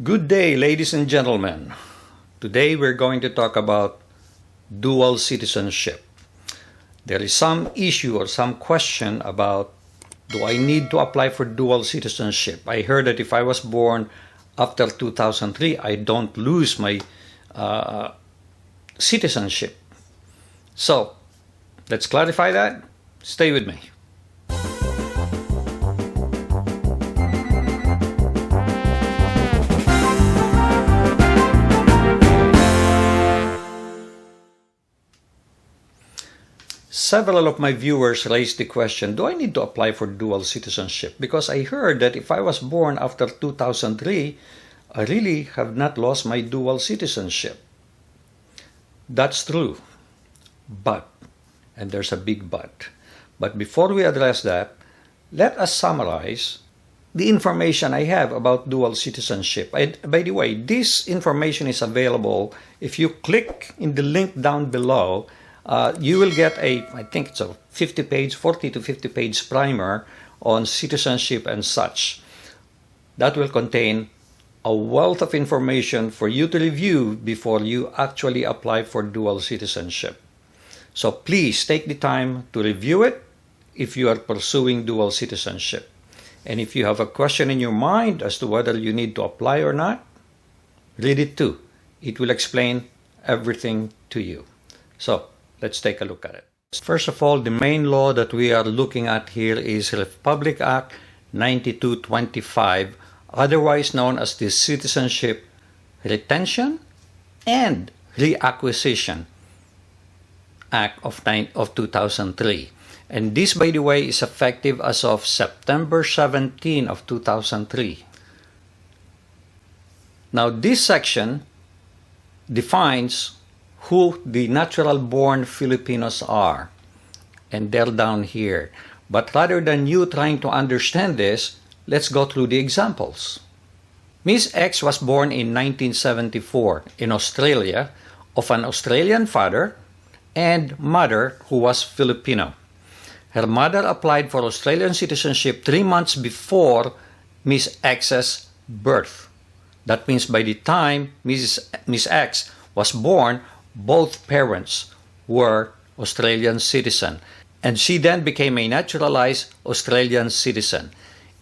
Good day, ladies and gentlemen. Today we're going to talk about dual citizenship. There is some issue or some question about, do I need to apply for dual citizenship? I heard that if I was born after 2003, I don't lose my citizenship. So, let's clarify that. Stay with me. Several of my viewers raised the question, do I need to apply for dual citizenship? Because I heard that if I was born after 2003, I really have not lost my dual citizenship. That's true. But, and there's a big but. But before we address that, let us summarize the information I have about dual citizenship. By the way, this information is available. If you click in the link down below, you will get I think it's a 40 to 50 page primer on citizenship and such. That will contain a wealth of information for you to review before you actually apply for dual citizenship. So please take the time to review it if you are pursuing dual citizenship. And if you have a question in your mind as to whether you need to apply or not, read it too. It will explain everything to you. So, let's take a look at it. First of all, the main law that we are looking at here is Republic Act 9225, otherwise known as the Citizenship Retention and Reacquisition Act of 2003. And this, by the way, is effective as of September 17 of 2003. Now, this section defines who the natural-born Filipinos are. And they're down here. But rather than you trying to understand this, let's go through the examples. Miss X was born in 1974 in Australia of an Australian father and mother who was Filipino. Her mother applied for Australian citizenship 3 months before Miss X's birth. That means by the time Miss X was born, both parents were Australian citizen, and she then became a naturalized Australian citizen.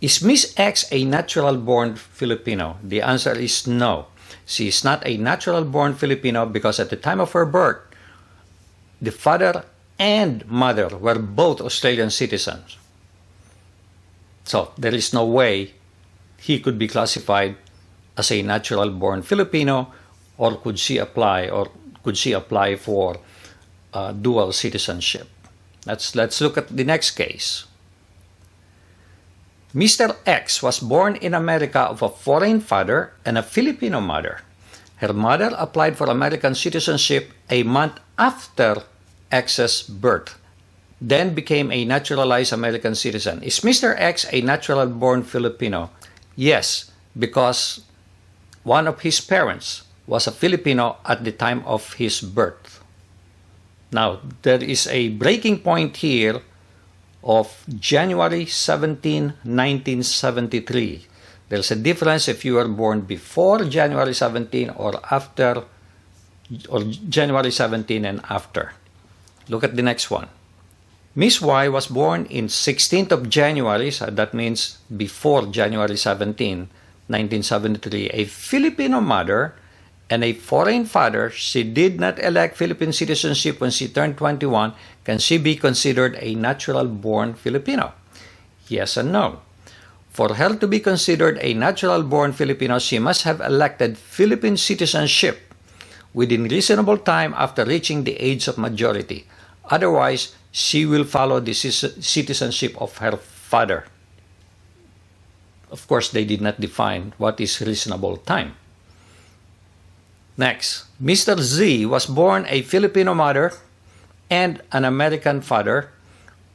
Is Miss X a natural-born Filipino? The answer is no. She is not a natural-born Filipino because at the time of her birth, the father and mother were both Australian citizens. So there is no way he could be classified as a natural-born Filipino, or could she apply for dual citizenship? Let's look at the next case. Mr. X was born in America of a foreign father and a Filipino mother. Her mother applied for American citizenship a month after X's birth, then became a naturalized American citizen. Is Mr. X a natural-born Filipino? Yes, because one of his parents was a Filipino at the time of his birth. Now, there is a breaking point here of January 17, 1973. There's a difference if you were born before January 17 or after, or January 17 and after. Look at the next one. Miss Y was born in 16th of January, so that means before January 17, 1973, a Filipino mother and a foreign father. She did not elect Philippine citizenship when she turned 21. Can she be considered a natural-born Filipino? Yes and no. For her to be considered a natural-born Filipino, she must have elected Philippine citizenship within reasonable time after reaching the age of majority. Otherwise, she will follow the citizenship of her father. Of course, they did not define what is reasonable time. Next, Mr. Z was born a Filipino mother and an American father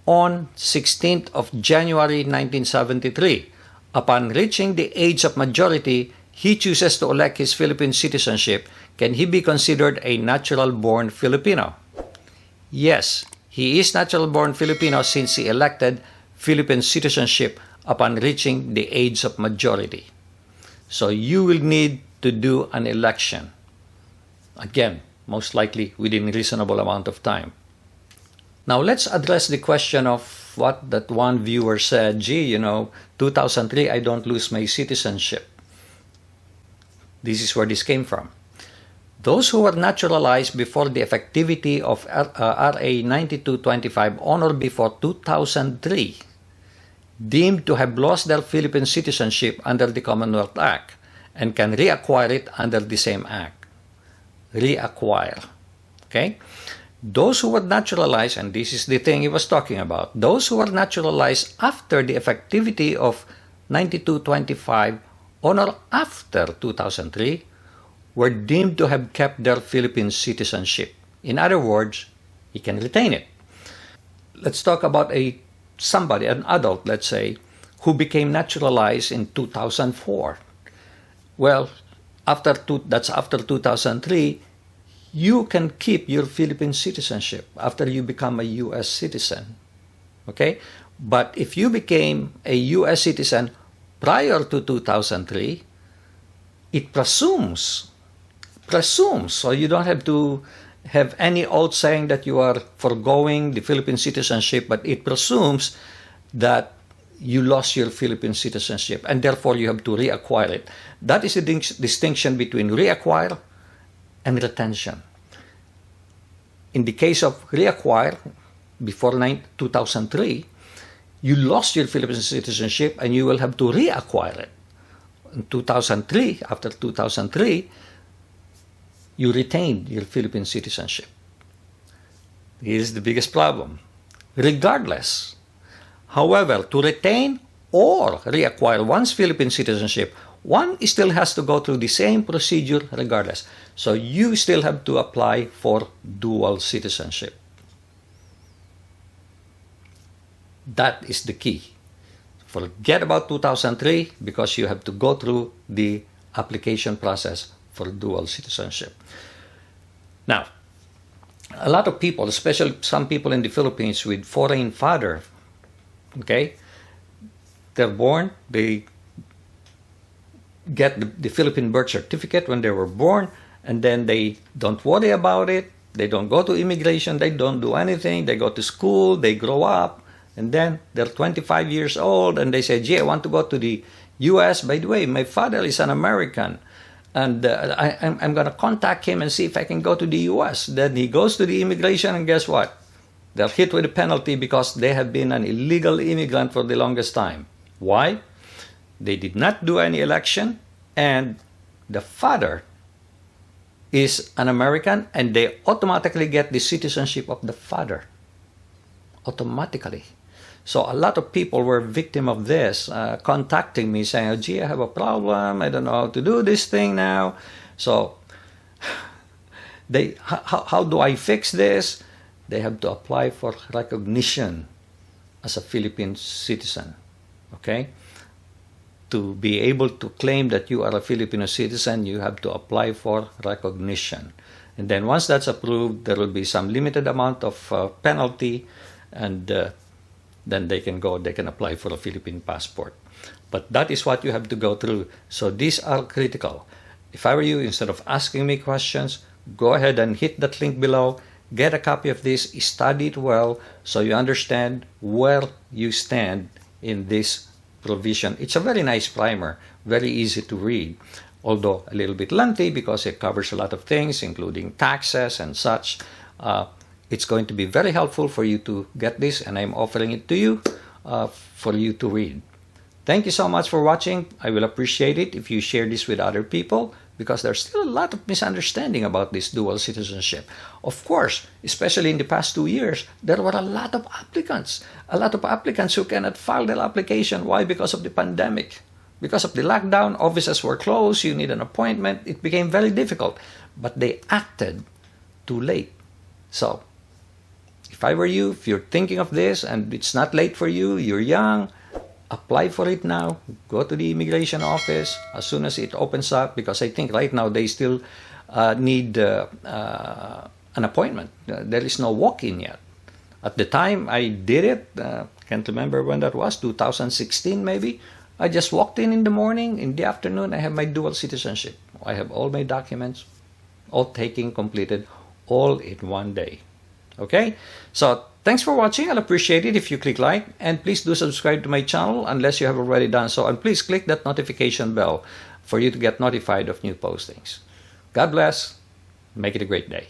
on 16th of January 1973. Upon reaching the age of majority, he chooses to elect his Philippine citizenship. Can he be considered a natural-born Filipino? Yes, he is natural-born Filipino since he elected Philippine citizenship upon reaching the age of majority. So you will need to do an election. Again, most likely within a reasonable amount of time. Now let's address the question of what that one viewer said, gee, 2003, I don't lose my citizenship. This is where this came from. Those who were naturalized before the effectivity of RA 9225 on or before 2003 deemed to have lost their Philippine citizenship under the Commonwealth Act and can reacquire it under the same act. Reacquire. Okay? Those who were naturalized, and this is the thing he was talking about, those who were naturalized after the effectivity of 9225 on or after 2003 were deemed to have kept their Philippine citizenship. In other words, he can retain it. Let's talk about somebody, an adult, let's say, who became naturalized in 2004. Well, that's after 2003, you can keep your Philippine citizenship after you become a U.S. citizen. Okay? But if you became a U.S. citizen prior to 2003, it presumes, so you don't have to have any oath saying that you are foregoing the Philippine citizenship, but it presumes that you lost your Philippine citizenship and therefore you have to reacquire it. That is the distinction between reacquire and retention. In the case of reacquire, before 2003, you lost your Philippine citizenship and you will have to reacquire it. In 2003, after 2003, you retained your Philippine citizenship. Here's the biggest problem. Regardless, however, to retain or reacquire one's Philippine citizenship, one still has to go through the same procedure regardless. So you still have to apply for dual citizenship. That is the key. Forget about 2003 because you have to go through the application process for dual citizenship. Now, a lot of people, especially some people in the Philippines with foreign father, okay, they're born, they get the Philippine birth certificate when they were born, and then they don't worry about it, they don't go to immigration, they don't do anything, they go to school, they grow up, and then they're 25 years old, and they say, gee, I want to go to the U.S. By the way, my father is an American, and I'm going to contact him and see if I can go to the U.S. Then he goes to the immigration, and guess what? They're hit with a penalty because they have been an illegal immigrant for the longest time. Why? They did not do any election, and the father is an American, and they automatically get the citizenship of the father. Automatically. So a lot of people were victim of this, contacting me saying, oh, gee, I have a problem, I don't know how to do this thing now. So how do I fix this? They have to apply for recognition as a Philippine citizen, okay? To be able to claim that you are a Filipino citizen, you have to apply for recognition. And then once that's approved, there will be some limited amount of penalty, and then they can apply for a Philippine passport. But that is what you have to go through. So these are critical. If I were you, instead of asking me questions, go ahead and hit that link below, get a copy of this, study it well, so you understand where you stand in this provision. It's a very nice primer, very easy to read, although a little bit lengthy because it covers a lot of things, including taxes and such. It's going to be very helpful for you to get this, and I'm offering it to you for you to read. Thank you so much for watching. I will appreciate it if you share this with other people, because there's still a lot of misunderstanding about this dual citizenship. Of course, especially in the past 2 years, there were a lot of applicants who cannot file their application. Why? Because of the pandemic. Because of the lockdown, offices were closed, you need an appointment. It became very difficult, but they acted too late. So, if I were you, if you're thinking of this and it's not late for you, you're young, apply for it now. Go to the immigration office as soon as it opens up, because I think right now they still need an appointment. There is no walk-in yet. At the time I did it, can't remember when that was, 2016 maybe, I just walked in the morning. In the afternoon, I have my dual citizenship. I have all my documents, all taken, completed, all in one day. Okay? So, thanks for watching. I'll appreciate it if you click like. And please do subscribe to my channel unless you have already done so. And please click that notification bell for you to get notified of new postings. God bless. Make it a great day.